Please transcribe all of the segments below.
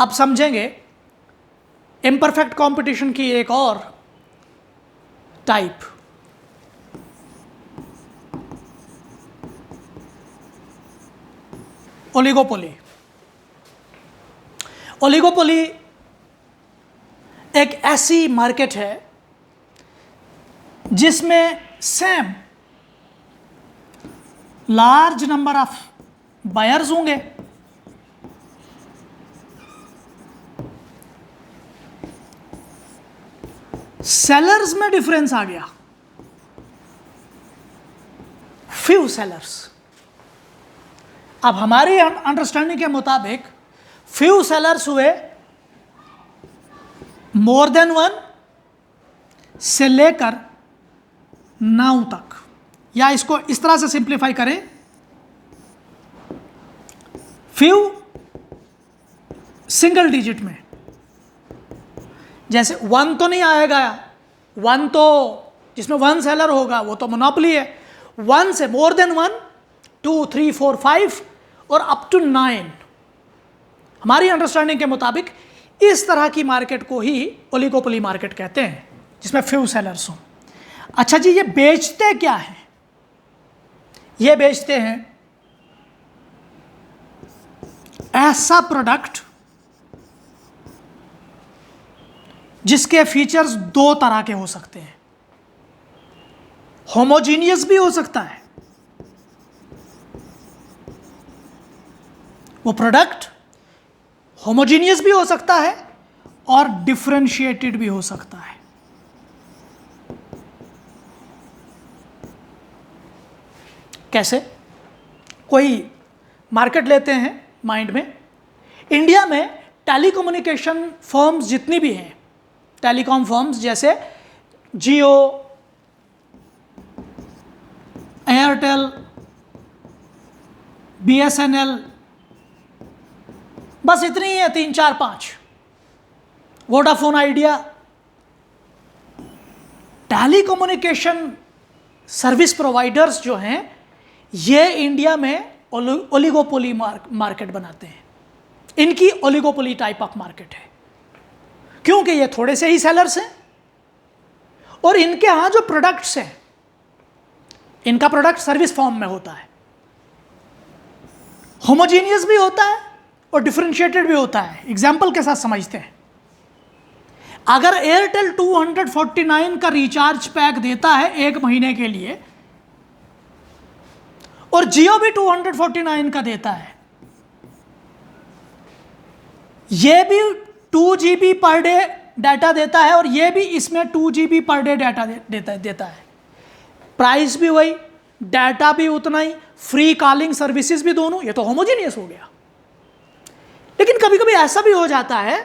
अब समझेंगे imperfect competition की एक और टाइप, ओलिगोपोली। ओलिगोपोली एक ऐसी मार्केट है जिसमें same large number of buyers होंगे, सेलर्स में डिफरेंस आ गया, फ्यू सेलर्स। अब हमारी अंडरस्टैंडिंग के मुताबिक फ्यू सेलर्स हुए मोर देन वन से लेकर 9 तक, या इसको इस तरह से सिंप्लीफाई करें, फ्यू सिंगल डिजिट में, जैसे 1 तो नहीं आएगा, 1 तो जिसमें 1 सेलर होगा वो तो मोनोपोली है। 1 से मोर देन 1, 2, 3, 4, 5 और अप टू 9, हमारी अंडरस्टैंडिंग के मुताबिक इस तरह की मार्केट को ही ओलिगोपोली मार्केट कहते हैं, जिसमें फ्यू सेलर्स हों। अच्छा जी, ये बेचते क्या हैं? ये बेचते हैं ऐसा प्रोडक्ट जिसके फीचर्स 2 तरह के हो सकते हैं। होमोजीनियस भी हो सकता है, वो प्रोडक्ट होमोजीनियस भी हो सकता है और डिफरेंशिएटेड भी हो सकता है। कैसे? कोई मार्केट लेते हैं माइंड में। इंडिया में टेलीकम्युनिकेशन फर्म्स जितनी भी हैं, टेलीकॉम फर्म्स जैसे जियो, एयरटेल, बीएसएनएल, बस इतनी ही है, 3, 4, 5, Vodafone idea. Telecommunication service providers जो हैं ये इंडिया में ओलिगोपोली मार्केट बनाते हैं। इनकी ओलिगोपोली टाइप ऑफ मार्केट है, क्योंकि ये थोड़े से ही सेलर्स हैं और इनके यहाँ जो प्रोडक्ट्स हैं, इनका प्रोडक्ट सर्विस फॉर्म में होता है, होमोजीनियस भी होता है और डिफरेंशिएटेड भी होता है। एग्जाम्पल के साथ समझते हैं। अगर एयरटेल 249 का रिचार्ज पैक देता है 1 महीने के लिए और जियो भी 249 का देता है, ये भी 2 GB पर डे डाटा देता है और ये भी इसमें 2 GB पर डे डाटा देता है, प्राइस भी वही, डाटा भी उतना ही, फ्री कॉलिंग सर्विसेज भी दोनों, ये तो होमोजीनियस हो गया। लेकिन कभी कभी ऐसा भी हो जाता है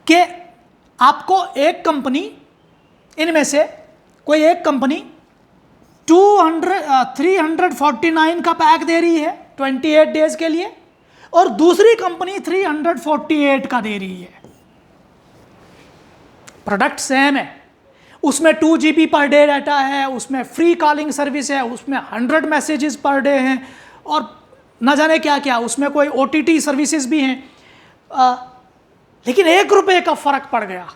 कि आपको एक कंपनी, इनमें से कोई एक कंपनी 349 का पैक दे रही है 28 डेज के लिए और दूसरी कंपनी 348 का दे रही है। प्रोडक्ट सेम है, उसमें 2 GB पर डे डाटा है, उसमें फ्री कॉलिंग सर्विस है, उसमें 100 मैसेजेस पर डे हैं और न जाने क्या क्या, उसमें कोई OTT सर्विसेज भी हैं, लेकिन 1 रुपये का फ़र्क पड़ गया,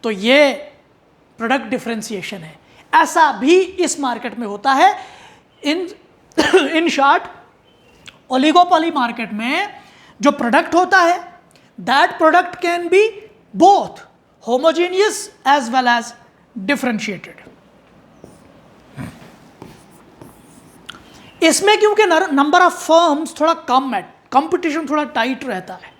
तो ये प्रोडक्ट डिफरेंशिएशन है। ऐसा भी इस मार्केट में होता है। इन शॉर्ट, ओलिगोपोली मार्केट में जो प्रोडक्ट होता है, that product can be both homogeneous as well as differentiated. इसमें क्योंकि नंबर ऑफ फर्म्स थोड़ा कम है, कंपटीशन थोड़ा टाइट रहता है,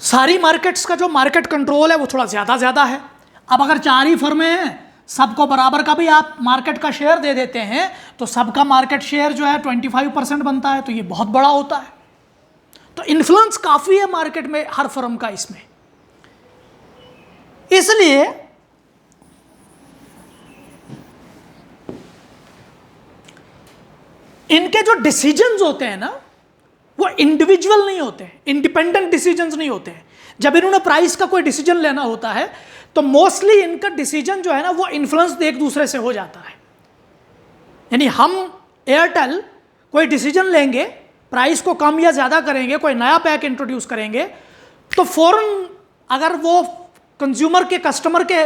सारी मार्केट्स का जो मार्केट कंट्रोल है वो थोड़ा ज़्यादा है। अब अगर 4 ही फर्में हैं, सबको बराबर का भी आप मार्केट का शेयर दे देते हैं, तो सबका मार्केट शेयर जो है 25% बनता है, तो ये बहुत बड़ा होता है। तो इन्फ्लुएंस काफ़ी है मार्केट में हर फर्म का इसमें। इसलिए इनके जो डिसीजंस होते हैं ना, वो इंडिविजुअल नहीं होते हैं, इंडिपेंडेंट डिसीजंस नहीं होते हैं। जब इन्होंने प्राइस का कोई डिसीजन लेना होता है तो मोस्टली इनका डिसीजन जो है ना वो इन्फ्लुएंस एक दूसरे से हो जाता है। यानी हम एयरटेल कोई डिसीजन लेंगे प्राइस को कम या ज़्यादा करेंगे, कोई नया पैक इंट्रोड्यूस करेंगे, तो फौरन अगर वो कंज्यूमर के कस्टमर के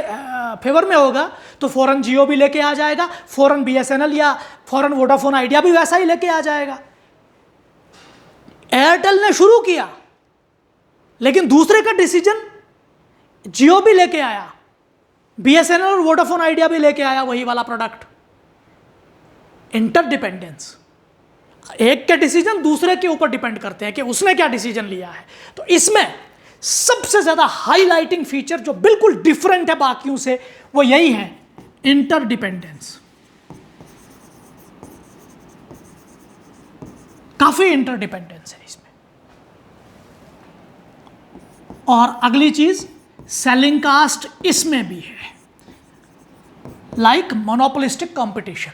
फेवर में होगा तो फौरन जियो भी लेके आ जाएगा, फौरन BSNL या फौरन वोडाफोन आइडिया भी वैसा ही लेके आ जाएगा। एयरटेल ने शुरू किया, लेकिन दूसरे का डिसीजन जियो भी लेके आया, BSNL और वोडाफोन आइडिया भी लेके आया वही वाला प्रोडक्ट। इंटरडिपेंडेंस, एक के डिसीजन दूसरे के ऊपर डिपेंड करते हैं कि उसने क्या डिसीजन लिया है। तो इसमें सबसे ज्यादा हाईलाइटिंग फीचर जो बिल्कुल डिफरेंट है बाकियों से वो यही है, इंटरडिपेंडेंस। काफी इंटरडिपेंडेंस है इसमें। और अगली चीज सेलिंग कास्ट इसमें भी है, लाइक मोनोपोलिस्टिक कंपटीशन,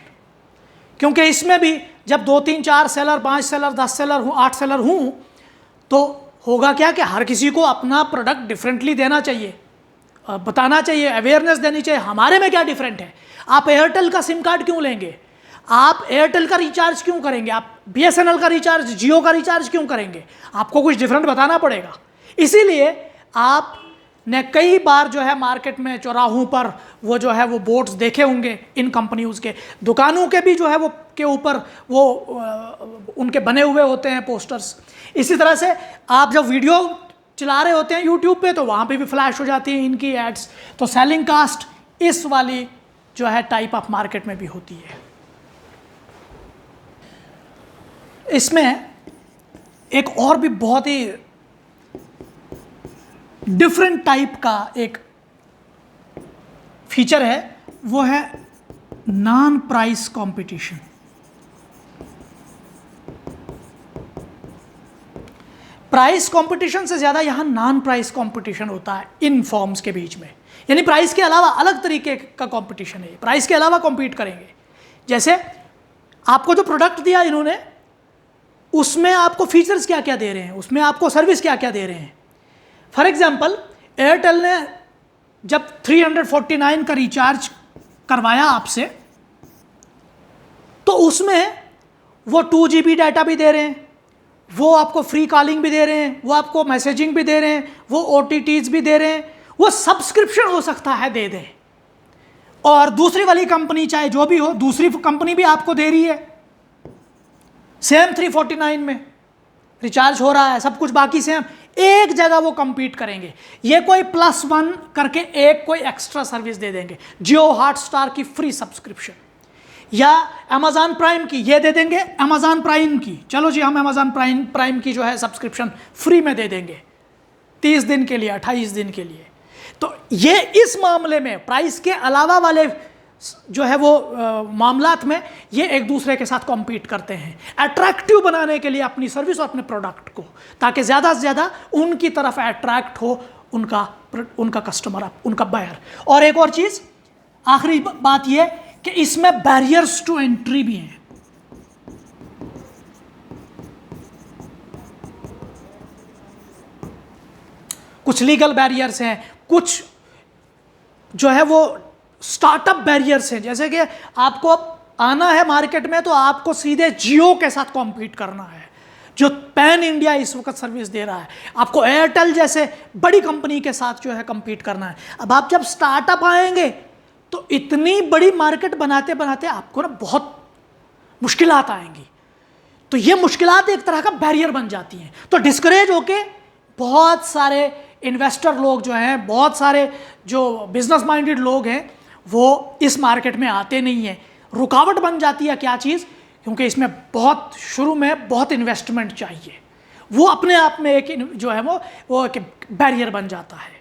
क्योंकि इसमें भी जब 2 3 4 सेलर, 5 सेलर, 10 सेलर हूँ, 8 सेलर हूँ, तो होगा क्या कि हर किसी को अपना प्रोडक्ट डिफरेंटली देना चाहिए, बताना चाहिए, अवेयरनेस देनी चाहिए हमारे में क्या डिफरेंट है। आप एयरटेल का सिम कार्ड क्यों लेंगे, आप एयरटेल का रिचार्ज क्यों करेंगे, आप BSNL का रिचार्ज, जियो का रिचार्ज क्यों करेंगे, आपको कुछ डिफरेंट बताना पड़ेगा। इसीलिए आपने कई बार जो है मार्केट में चौराहों पर वो जो है वो बोर्ड्स देखे होंगे इन कंपनीज के, दुकानों के भी जो है वो के ऊपर वो उनके बने हुए होते हैं पोस्टर्स। इसी तरह से आप जब वीडियो चला रहे होते हैं यूट्यूब पे तो वहाँ पे भी फ्लैश हो जाती हैं इनकी एड्स। तो सेलिंग कास्ट इस वाली जो है टाइप ऑफ मार्केट में भी होती है। इसमें एक और भी बहुत ही डिफरेंट टाइप का एक फीचर है, वो है non price competition. Price competition से ज्यादा यहां नॉन प्राइस कंपटीशन होता है इन फॉर्म्स के बीच में, यानी प्राइस के अलावा अलग तरीके का कंपटीशन है, प्राइस के अलावा कॉम्पीट करेंगे। जैसे आपको जो प्रोडक्ट दिया इन्होंने, उसमें आपको फीचर्स क्या क्या दे रहे हैं, उसमें आपको सर्विस क्या क्या दे रहे हैं। फॉर एग्जाम्पल, एयरटेल ने जब 349 का रिचार्ज करवाया आपसे, तो उसमें वो 2 GB डाटा भी दे रहे हैं, वो आपको फ्री कॉलिंग भी दे रहे हैं, वो आपको मैसेजिंग भी दे रहे हैं, वो OTTs भी दे रहे हैं, वो सब्सक्रिप्शन हो सकता है दे दें। और दूसरी वाली कंपनी चाहे जो भी हो, दूसरी कंपनी भी आपको दे रही है, सेम 349 में रिचार्ज हो रहा है, सब कुछ बाकी सेम, एक जगह वो कंपीट करेंगे। ये कोई +1 करके एक कोई एक्स्ट्रा सर्विस दे देंगे, जियो हॉटस्टार की फ्री सब्सक्रिप्शन, या अमेजॉन प्राइम की ये दे देंगे, अमेजॉन प्राइम की, चलो जी हम अमेजॉन प्राइम की जो है सब्सक्रिप्शन फ्री में दे देंगे 30 दिन के लिए, 28 दिन के लिए। तो ये इस मामले में प्राइस के अलावा वाले जो है वो मामलात में ये एक दूसरे के साथ कॉम्पीट करते हैं, अट्रैक्टिव बनाने के लिए अपनी सर्विस और अपने प्रोडक्ट को, ताकि ज़्यादा से ज़्यादा उनकी तरफ अट्रैक्ट हो उनका कस्टमर, उनका बायर। और एक और चीज़, आखिरी बात ये कि इसमें बैरियर्स टू एंट्री भी हैं। कुछ लीगल बैरियर्स हैं, कुछ जो है वो स्टार्टअप बैरियर्स हैं। जैसे कि आपको आना है मार्केट में तो आपको सीधे जियो के साथ कॉम्पीट करना है, जो पैन इंडिया इस वक्त सर्विस दे रहा है। आपको एयरटेल जैसे बड़ी कंपनी के साथ जो है कॉम्पीट करना है। अब आप जब स्टार्टअप आएंगे तो इतनी बड़ी मार्केट बनाते बनाते आपको ना बहुत मुश्किलात आएंगी। तो ये मुश्किलात एक तरह का बैरियर बन जाती हैं। तो डिस्करेज होके बहुत सारे इन्वेस्टर लोग जो हैं, बहुत सारे जो बिजनेस माइंडेड लोग हैं, वो इस मार्केट में आते नहीं हैं। रुकावट बन जाती है क्या चीज़, क्योंकि इसमें बहुत शुरू में बहुत इन्वेस्टमेंट चाहिए, वो अपने आप में एक जो है वो एक बैरियर बन जाता है।